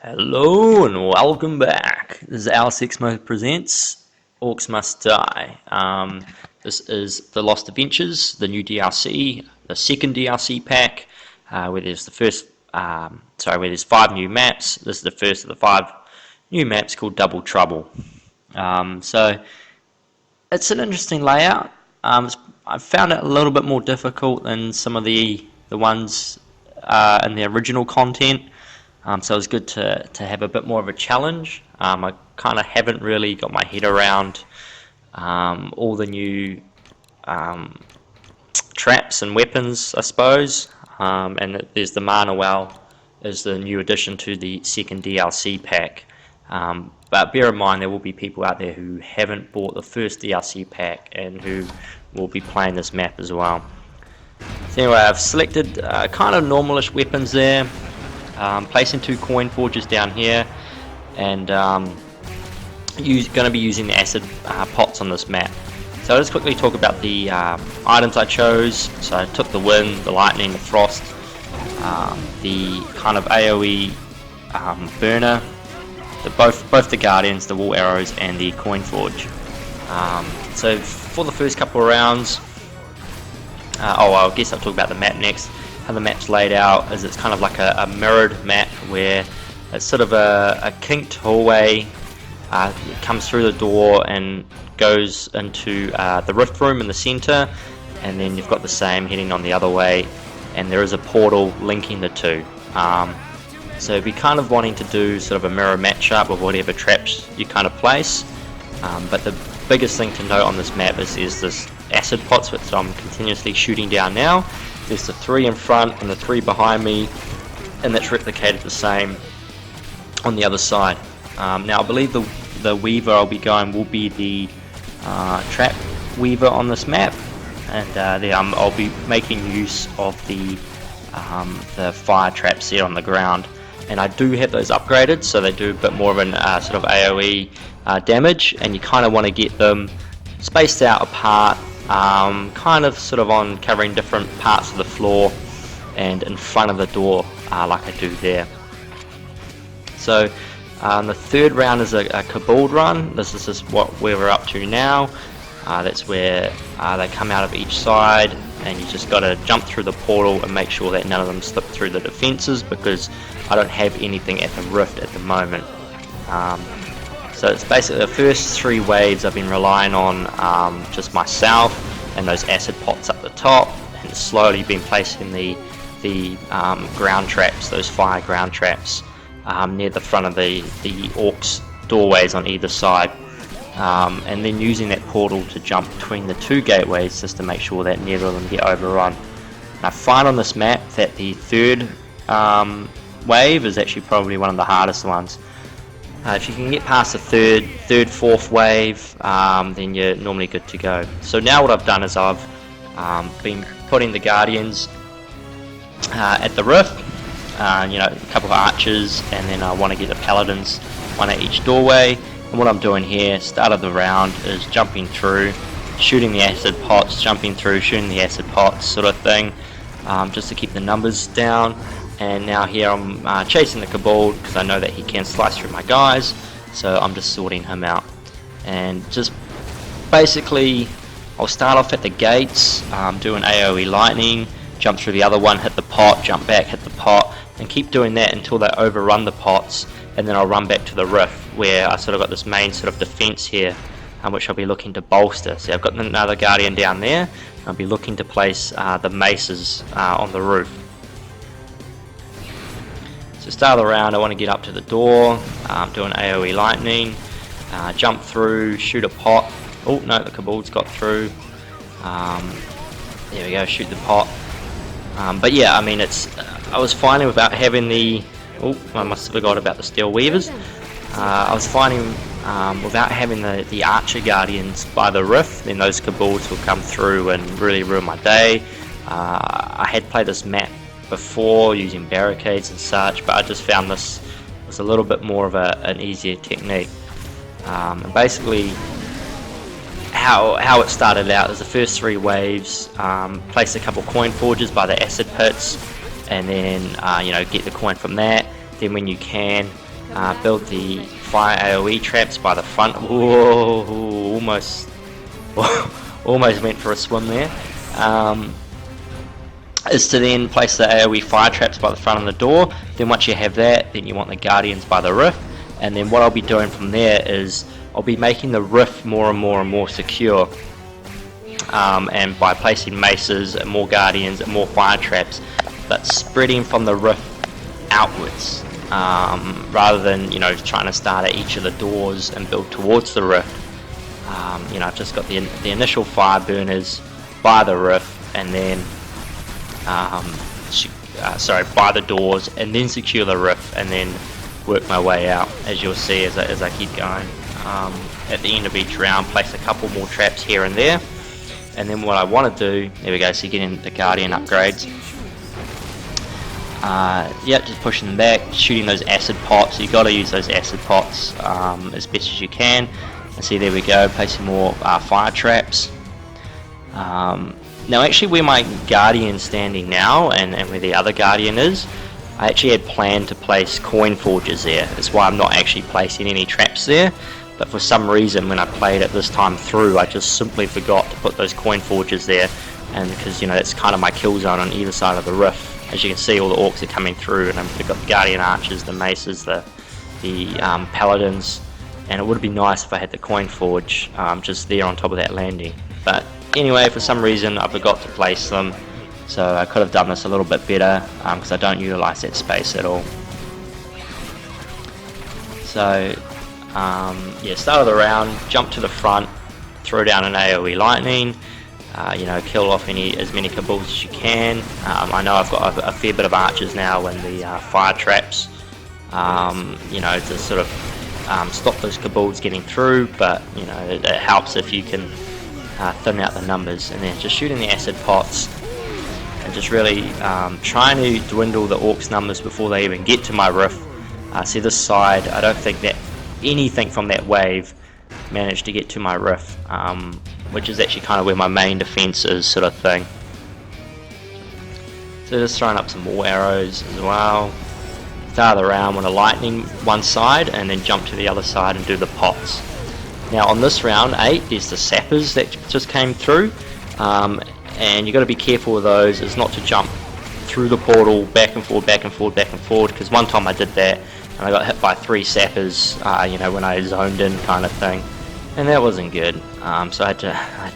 Hello and welcome back. This is Alex Mo presents Orcs Must Die. This is the Lost Adventures, the new DLC, the second DLC pack, where there's where there's 5 new maps. This is the first of the 5 new maps called Double Trouble. So it's an interesting layout. I found it a little bit more difficult than some of the ones in the original content. So it was good to have a bit more of a challenge. I kind of haven't really got my head around all the new traps and weapons, I suppose. And there's the Manuel is the new addition to the second DLC pack. But bear in mind there will be people out there who haven't bought the first DLC pack and who will be playing this map as well. So anyway, I've selected kind of normalish weapons there. Placing 2 coin forges down here, and going to be using the acid pots on this map. So I'll just quickly talk about the items I chose. So I took the wind, the lightning, the frost, the kind of AoE burner, both the guardians, the wall arrows, and the coin forge. So for the first couple of rounds, I guess I'll talk about the map next. How the map's laid out is it's kind of like a mirrored map where it's sort of a kinked hallway. It comes through the door and goes into the rift room in the center, and then you've got the same heading on the other way, and there is a portal linking the two. So if you're kind of wanting to do sort of a mirror matchup of whatever traps you kind of place, but the biggest thing to note on this map is this acid pots, which I'm continuously shooting down now. There's the 3 in front and the 3 behind me, and that's replicated the same on the other side. Now I believe the weaver I'll be going will be the trap weaver on this map, and I'll be making use of the fire traps there on the ground, and I do have those upgraded, so they do a bit more of an sort of AoE damage, and you kind of want to get them spaced out apart. Kind of sort of on covering different parts of the floor and in front of the door, like I do there. So the third round is a Kobold run. This is just where we're up to now. That's where they come out of each side, and you just got to jump through the portal and make sure that none of them slip through the defenses, because I don't have anything at the rift at the moment. So it's basically the first 3 waves I've been relying on just myself and those acid pots up the top, and slowly been placing the ground traps, those fire ground traps, near the front of the orcs doorways on either side, and then using that portal to jump between the 2 gateways just to make sure that neither of them get overrun. And I find on this map that the 3rd wave is actually probably one of the hardest ones. If you can get past the third, 4th wave, then you're normally good to go. So now what I've done is I've been putting the guardians at the rift, a couple of archers, and then I want to get the paladins, 1 at each doorway. And what I'm doing here, start of the round, is jumping through, shooting the acid pots, jumping through, shooting the acid pots, sort of thing, just to keep the numbers down. And now here I'm chasing the Kobold, because I know that he can slice through my guys, so I'm just sorting him out. And just basically, I'll start off at the gates, do an AoE lightning, jump through the other one, hit the pot, jump back, hit the pot, and keep doing that until they overrun the pots, and then I'll run back to the rift, where I sort of got this main sort of defense here, which I'll be looking to bolster. So I've got another guardian down there, I'll be looking to place the maces on the roof. So start of the round, I want to get up to the door, do an AoE lightning, jump through, shoot a pot. Oh no, the Kobold's got through. There we go, shoot the pot. But yeah, I mean, I was finding without having the... Oh, I must have forgot about the Steel Weavers. I was finding without having the Archer Guardians by the rift, then those Kobolds will come through and really ruin my day. I had played this map before using barricades and such, but I just found this was a little bit more of an easier technique. And basically how it started out is the first 3 waves, place a couple coin forges by the acid pits, and then get the coin from that. Then when you can, build the fire AoE traps by the front. Whoa, almost almost went for a swim there. Is to then place the AoE fire traps by the front of the door. Then once you have that, then you want the guardians by the roof, and then what I'll be doing from there is I'll be making the roof more and more secure, and by placing maces and more guardians and more fire traps, but spreading from the roof outwards, rather than, you know, trying to start at each of the doors and build towards the roof. You know, I've just got the initial fire burners by the roof, and then by the doors, and then secure the roof, and then work my way out, as you'll see as I keep going. At the end of each round, place a couple more traps here and there, and then what I want to do, there we go, so getting the guardian upgrades. Yeah, just pushing them back, shooting those acid pots. You got to use those acid pots as best as you can. And see, there we go, placing more fire traps. Now actually where my guardian's standing now, and where the other guardian is, I actually had planned to place coin forges there. That's why I'm not actually placing any traps there, but for some reason when I played it this time through, I just simply forgot to put those coin forges there, and because, you know, that's kind of my kill zone on either side of the roof. As you can see, all the orcs are coming through, and I've got the guardian archers, the maces, the paladins, and it would be nice if I had the coin forge just there on top of that landing. But anyway, for some reason I forgot to place them, so I could have done this a little bit better, because I don't utilize that space at all. So yeah, start of the round, jump to the front, throw down an AoE lightning, you know, kill off as many kaboos as you can. I know I've got a fair bit of archers now and the fire traps, you know, to sort of stop those kaboos getting through, but you know, it helps if you can thin out the numbers. And then just shooting the acid pots, and just really trying to dwindle the orcs numbers before they even get to my roof. See this side, I don't think that anything from that wave managed to get to my roof, which is actually kind of where my main defense is, sort of thing. So just throwing up some more arrows as well. Start of the round with a lightning one side, and then jump to the other side and do the pots. Now on this round 8, there's the sappers that just came through, and you've got to be careful with those, is not to jump through the portal back and forward, because one time I did that and I got hit by 3 sappers, you know, when I zoned in kind of thing, and that wasn't good. So I had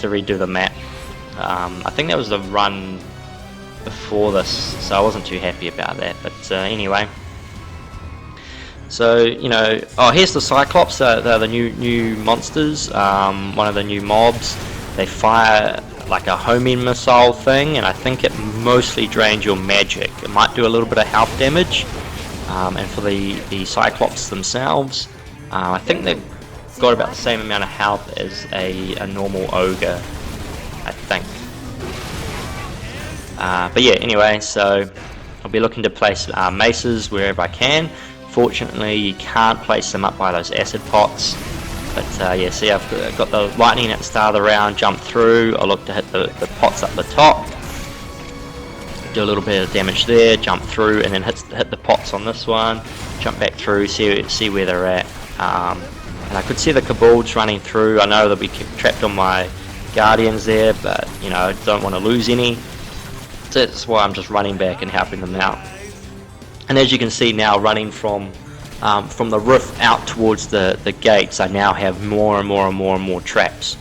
to redo the map. I think that was the run before this, so I wasn't too happy about that, but anyway. So, you know, oh, here's the Cyclops. They're the new monsters, one of the new mobs. They fire like a homing missile thing, and I think it mostly drains your magic. It might do a little bit of health damage. And for the Cyclops themselves, I think they've got about the same amount of health as a normal ogre, I think. But yeah, anyway, so I'll be looking to place maces wherever I can. Fortunately, you can't place them up by those acid pots. But yeah, see, I've got the lightning at the start of the round, jump through. I look to hit the pots up the top, do a little bit of damage there, jump through, and then hit the pots on this one, jump back through, see where they're at. And I could see the kobolds running through. I know they'll be trapped on my guardians there, but you know, I don't want to lose any. So that's why I'm just running back and helping them out. And as you can see now, running from the roof out towards the gates, I now have more and more traps.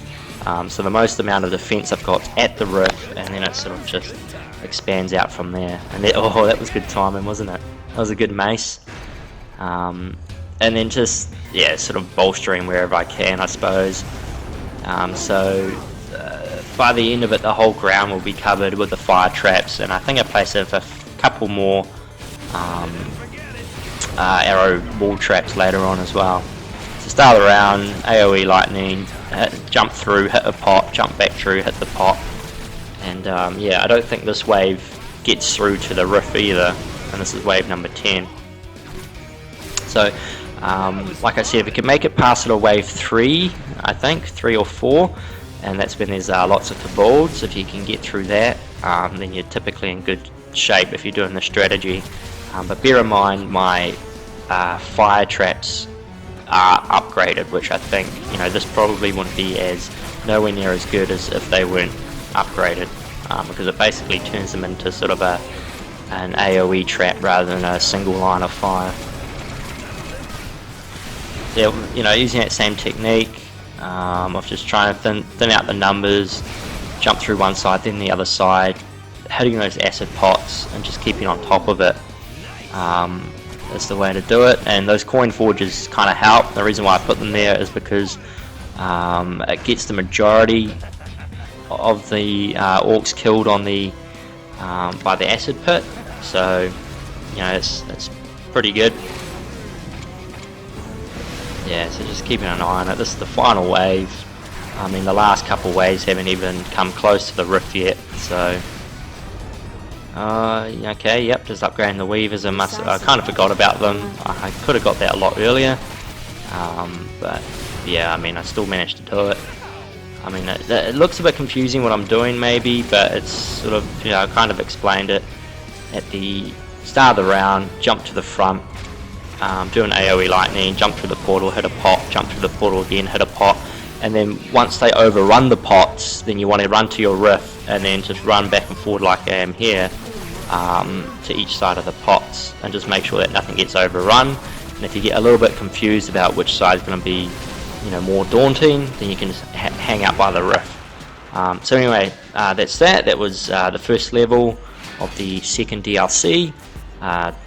So the most amount of defense I've got at the roof, and then it sort of just expands out from there. And oh, that was good timing, wasn't it? That was a good mace. And then just, yeah, sort of bolstering wherever I can, I suppose. So by the end of it, the whole ground will be covered with the fire traps, and I think I place a couple more arrow wall traps later on as well. So start the round, AoE lightning, jump through, hit a pot, jump back through, hit the pot, and yeah, I don't think this wave gets through to the roof either, and this is wave number 10. So like I said, if we can make it past sort of wave 3, I think 3 or 4, and that's when there's lots of kobolds. If you can get through that, then you're typically in good shape if you're doing the strategy. But bear in mind, my fire traps are upgraded, which I think, this probably wouldn't be nowhere near as good as if they weren't upgraded, because it basically turns them into sort of an AoE trap rather than a single line of fire. Yeah, using that same technique of just trying to thin out the numbers, jump through one side then the other side, hitting those acid pots and just keeping on top of it. That's the way to do it, and those coin forges kind of help. The reason why I put them there is because it gets the majority of the orcs killed on the by the acid pit, so it's pretty good. Yeah, so just keeping an eye on it. This is the final wave. I mean, the last couple waves haven't even come close to the rift yet, so okay, yep, just upgrading the weavers. I kind of forgot about them. I could have got that a lot earlier, but yeah, I mean, I still managed to do it. I mean, it looks a bit confusing what I'm doing maybe, but it's sort of, I kind of explained it at the start of the round. Jump to the front, do an AoE lightning, jump through the portal, hit a pot, jump through the portal again, hit a pot, and then once they overrun the pots, then you want to run to your rift and then just run back and forward like I am here, to each side of the pots, and just make sure that nothing gets overrun. And if you get a little bit confused about which side is going to be more daunting, then you can just hang out by the rift. So anyway, that was the first level of the second DLC,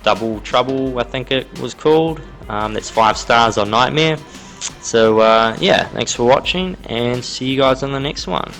Double Trouble I think it was called. That's 5 stars on Nightmare. So yeah, thanks for watching, and see you guys on the next one.